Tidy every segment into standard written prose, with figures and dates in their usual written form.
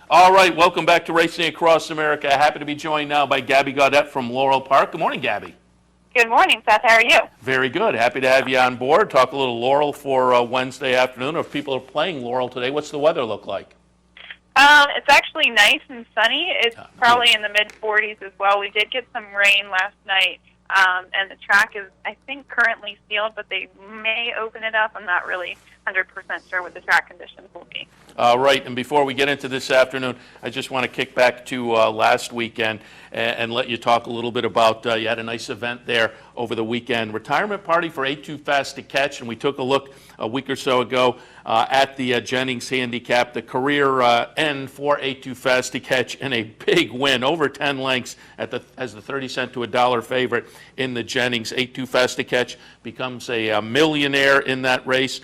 All right, welcome back to Racing Across America. Happy to be joined now by Gabby Gaudet from Laurel Park. Good morning, Gabby. Good morning, Seth. How are you? Very good. Happy to have you on board. Talk a little Laurel for Wednesday afternoon. If people are playing Laurel today, what's the weather look like? It's actually nice and sunny. It's probably in the mid-40s as well. We did get some rain last night, and the track is, I think, currently sealed, but they may open it up. I'm not really 100% sure what the track conditions will be. Right, and before we get into this afternoon, I just want to kick back to last weekend and let you talk a little bit about, you had a nice event there over the weekend. Retirement party for 8 Too Fast to Catch, and we took a look a week or so ago at the Jennings handicap, the career end for 8 Too Fast to Catch, and a big win, over 10 lengths as the 30-cent to $1 favorite in the Jennings. 8 Too Fast to Catch becomes a millionaire in that race.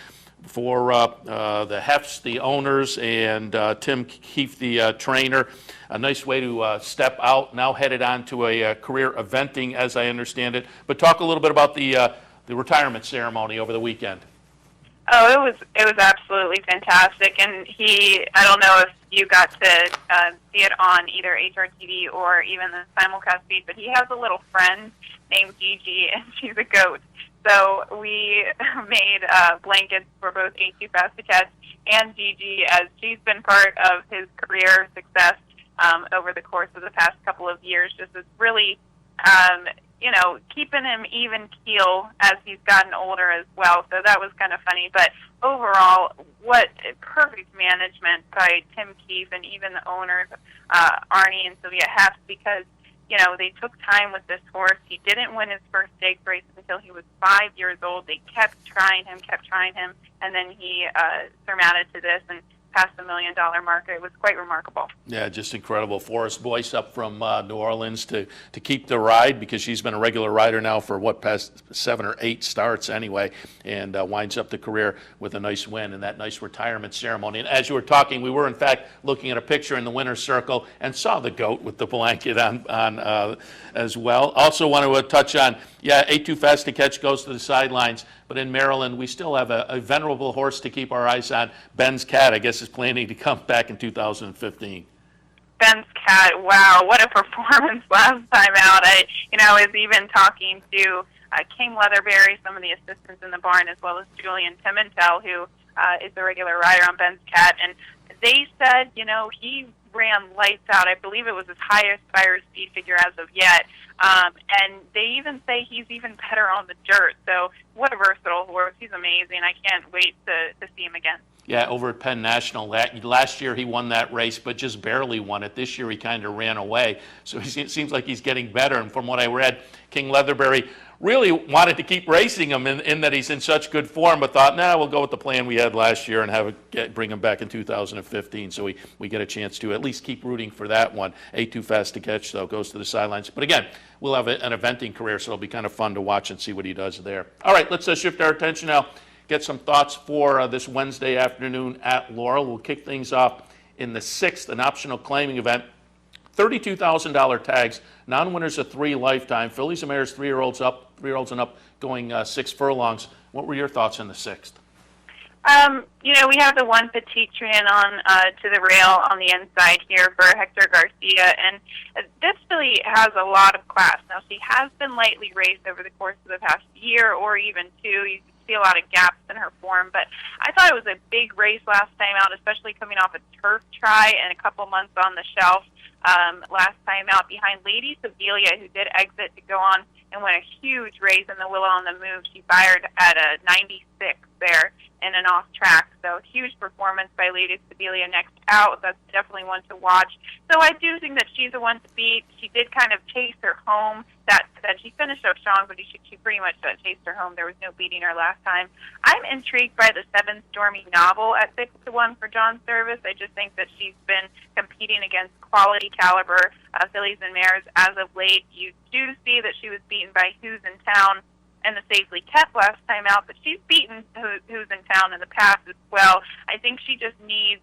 For the Hefts, the owners, and Tim Keefe, the trainer. A nice way to step out, now headed on to a career eventing, as I understand it. But talk a little bit about the retirement ceremony over the weekend. Oh, it was absolutely fantastic, and I don't know if you got to see it on either HRTV or even the simulcast feed, but he has a little friend named Gigi, and she's a goat. So we made blankets for both 8 Too Fast to Catch and Gigi, as she's been part of his career success over the course of the past couple of years. Just as really, keeping him even keel as he's gotten older as well. So that was kind of funny. But overall, what perfect management by Tim Keefe and even the owners, Arnie and Sylvia Heft, because they took time with this horse. He didn't win his first stakes race until he was 5 years old. They kept trying him, and then he surmounted to this and passed the $1 million mark. It was quite remarkable. Yeah, just incredible. Forrest Boyce up from New Orleans to keep the ride, because she's been a regular rider now for past 7 or 8 starts anyway, and winds up the career with a nice win and that nice retirement ceremony. And as you were talking, we were in fact looking at a picture in the winner's circle and saw the goat with the blanket on as well. Also want to touch on, 8 Too Fast to Catch goes to the sidelines, but in Maryland we still have a venerable horse to keep our eyes on. Ben's Cat, I guess, is planning to come back in 2015. Ben's Cat, wow, what a performance last time out. I was even talking to King Leatherberry, some of the assistants in the barn, as well as Julian Pimentel, who is a regular rider on Ben's Cat, and they said, he ran lights out. I believe it was his highest fire speed figure as of yet. And they even say he's even better on the dirt. So what a versatile horse. He's amazing. I can't wait to see him again. Yeah, over at Penn National. Last year he won that race, but just barely won it. This year he kind of ran away. So it seems like he's getting better. And from what I read, King Leatherberry really wanted to keep racing him in that he's in such good form, but thought, we'll go with the plan we had last year and bring him back in 2015. So we get a chance to at least keep rooting for that one. 8 Too Fast to Catch, though, goes to the sidelines. But again, we'll have an eventing career, so it'll be kind of fun to watch and see what he does there. All right, let's shift our attention now. Get some thoughts for this Wednesday afternoon at Laurel. We'll kick things off in the 6th, an optional claiming event. $32,000 tags, non-winners of 3 lifetime. Fillies and mares, 3-year-olds and up, going 6 furlongs. What were your thoughts in the 6th? We have the one Petite Trian on to the rail on the inside here for Hector Garcia, and this filly has a lot of class. Now, she has been lightly raced over the course of the past year or even 2. You can see a lot of gaps in her form, but I thought it was a big race last time out, especially coming off a turf try and a couple months on the shelf last time out behind Lady Sevilla, who did exit to go on and win a huge race in the Willow on the Move. She fired at a 96 there in an off track. So huge performance by Lady Sevilla next out. That's definitely one to watch. So I do think that she's the one to beat. She did kind of chase her home. That she finished up strong, but she pretty much chased her home. There was no beating her last time. I'm intrigued by the 7 Stormy Novel at 6-1 for John Service. I just think that she's been competing against quality caliber fillies and mares as of late. You do see that she was beaten by Who's in Town and the Safely Kept last time out, but she's beaten Who's in Town in the past as well. I think she just needs,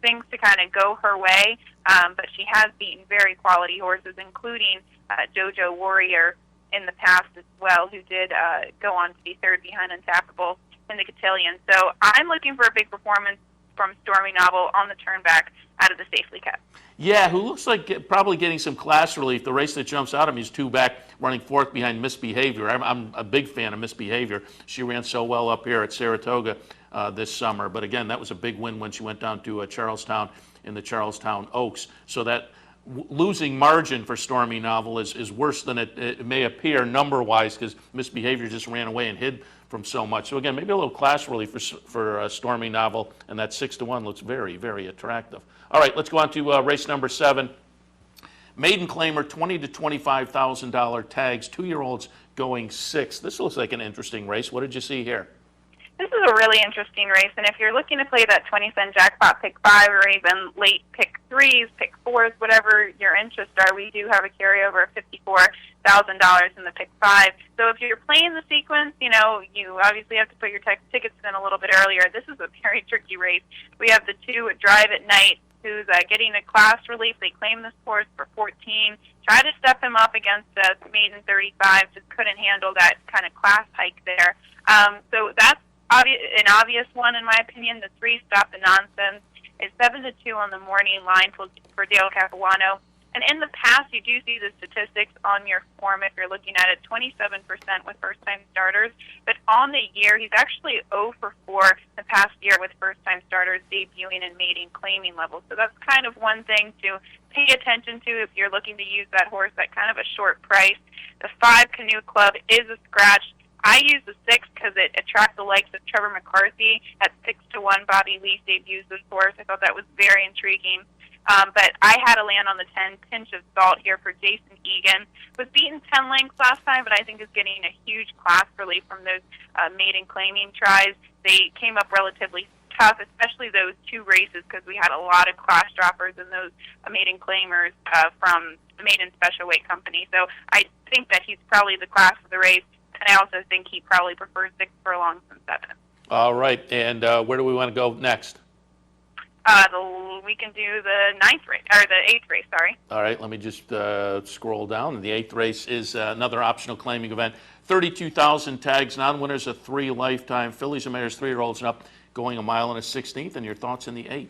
things to kind of go her way, but she has beaten very quality horses, including Jojo Warrior in the past as well, who did go on to be third behind Untappable in the Cotillion. So I'm looking for a big performance from Stormy Novel on the turn back out of the safely kept. Yeah, who looks like probably getting some class relief. The race that jumps out at me is 2 back, running 4th behind Misbehavior. I'm a big fan of Misbehavior. She ran so well up here at Saratoga this summer. But again, that was a big win when she went down to Charlestown in the Charlestown Oaks. So that losing margin for Stormy Novel is worse than it may appear number-wise, because Misbehavior just ran away and hid from so much. So again, maybe a little class relief for Stormy Novel, and that 6-1 looks very, very attractive. All right, let's go on to race number 7. Maiden Claimer, $20,000 to $25,000 tags, 2-year-olds going 6th. This looks like an interesting race. What did you see here? This is a really interesting race, and if you're looking to play that 20-cent jackpot pick 5 or even late pick 3s, pick 4s, whatever your interests are, we do have a carryover of $54,000 in the pick 5. So if you're playing the sequence, you obviously have to put your tickets in a little bit earlier. This is a very tricky race. We have the 2 Drive at Night, who's getting a class relief. They claim this horse for 14. Try to step him up against Maiden 35. Just couldn't handle that kind of class hike there. So that's an obvious one, in my opinion. The 3 Stop the Nonsense is 7-2 on the morning line for Dale Capuano. And in the past, you do see the statistics on your form if you're looking at it, 27% with first-time starters. But on the year, he's actually 0 for 4 the past year with first-time starters debuting and mating claiming levels. So that's kind of one thing to pay attention to if you're looking to use that horse at kind of a short price. The 5 Canoe Club is a scratch. I use the 6 because it attracts the likes of Trevor McCarthy. At 6-1, Bobby Lee debuts this horse. I thought that was very intriguing. But I had to land on the 10 Pinch of Salt here for Jason Egan. Was beaten 10 lengths last time, but I think is getting a huge class relief from those maiden claiming tries. They came up relatively tough, especially those 2 races, because we had a lot of class droppers in those maiden claimers from the Maiden Special Weight Company. So I think that he's probably the class of the race, and I also think he probably prefers 6 furlongs than 7. All right, and where do we want to go next? We can do the 9th race, or the 8th race, sorry. All right, let me just scroll down. The 8th race is another optional claiming event. 32,000 tags, non-winners of 3 lifetime. Fillies and mares, 3-year-olds and up, going 1 mile and a 16th. And your thoughts in the 8th?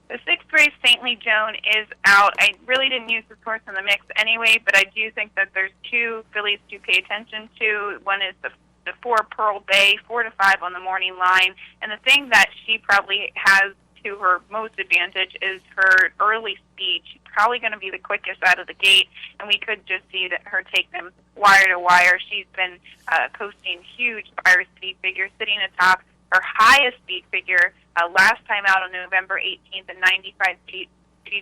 The 6th race, Saintly Joan, is out. I really didn't use this horse in the mix anyway, but I do think that there's 2 fillies to pay attention to. One is the 4 Pearl Bay, 4 to 5 on the morning line. And the thing that she probably has to her most advantage is her early speed. She's probably going to be the quickest out of the gate, and we could just see that her take them wire to wire. She's been posting huge fire speed figures, sitting atop her highest speed figure last time out on November 18th, a 95 speed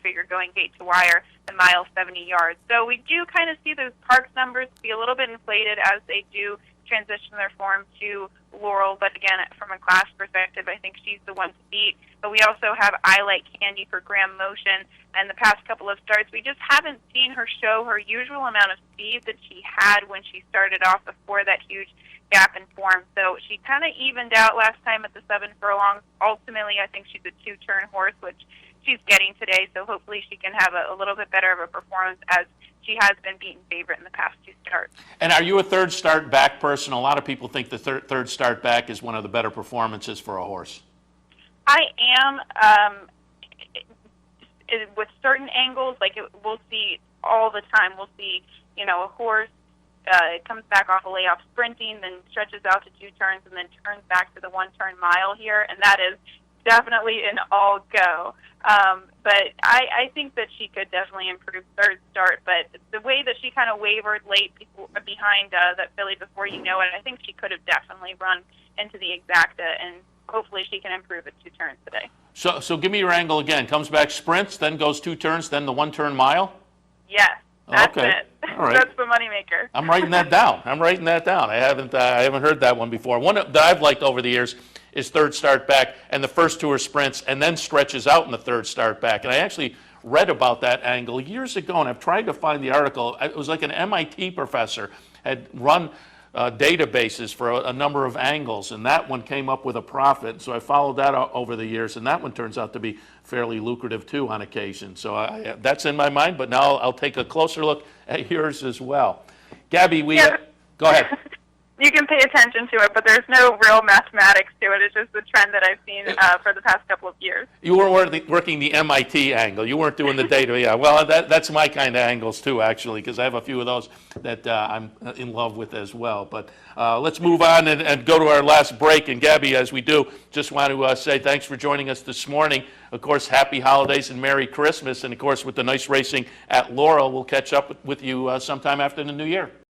figure going gate to wire, the mile 70 yards. So we do kind of see those Parks numbers be a little bit inflated as they do transition their form to Laurel, but again, from a class perspective, I think she's the one to beat. But we also have I Like Candy for Graham Motion, and the past couple of starts, we just haven't seen her show her usual amount of speed that she had when she started off before that huge gap in form. So she kind of evened out last time at the 7 furlongs. Ultimately, I think she's a 2-turn horse, which she's getting today, so hopefully she can have a little bit better of a performance, as she has been beaten favorite in the past 2 starts. And are you a third start back person? A lot of people think the third start back is one of the better performances for a horse. I am. With certain angles, we'll see all the time. We'll see, a horse it comes back off a layoff sprinting, then stretches out to 2 turns, and then turns back to the 1-turn mile here, and that is definitely an all-go. But I think that she could definitely improve third start. But the way that she kind of wavered late behind that filly before you know it, I think she could have definitely run into the exacta, and hopefully she can improve at 2 turns today. So give me your angle again. Comes back, sprints, then goes 2 turns, then the 1-turn mile? Yes. That's okay. it. All right. That's the moneymaker. I'm writing that down. I haven't heard that one before. One that I've liked over the years is third start back, and the first 2 are sprints, and then stretches out in the third start back. And I actually read about that angle years ago, and I've tried to find the article. It was like an MIT professor had run databases for a number of angles, and that one came up with a profit. So I followed that over the years, and that one turns out to be fairly lucrative too on occasion. So that's in my mind, but now I'll take a closer look at yours as well. Gabby, go ahead. you can pay attention to it, but there's no real mathematics to it. It's just the trend that I've seen for the past couple of years. You were working the MIT angle. You weren't doing the data. Yeah, well, that's my kind of angles too, actually, because I have a few of those that I'm in love with as well. But let's move on and go to our last break. And Gabby, as we do, just want to say thanks for joining us this morning. Of course, happy holidays and Merry Christmas. And of course, with the nice racing at Laurel, we'll catch up with you sometime after the new year.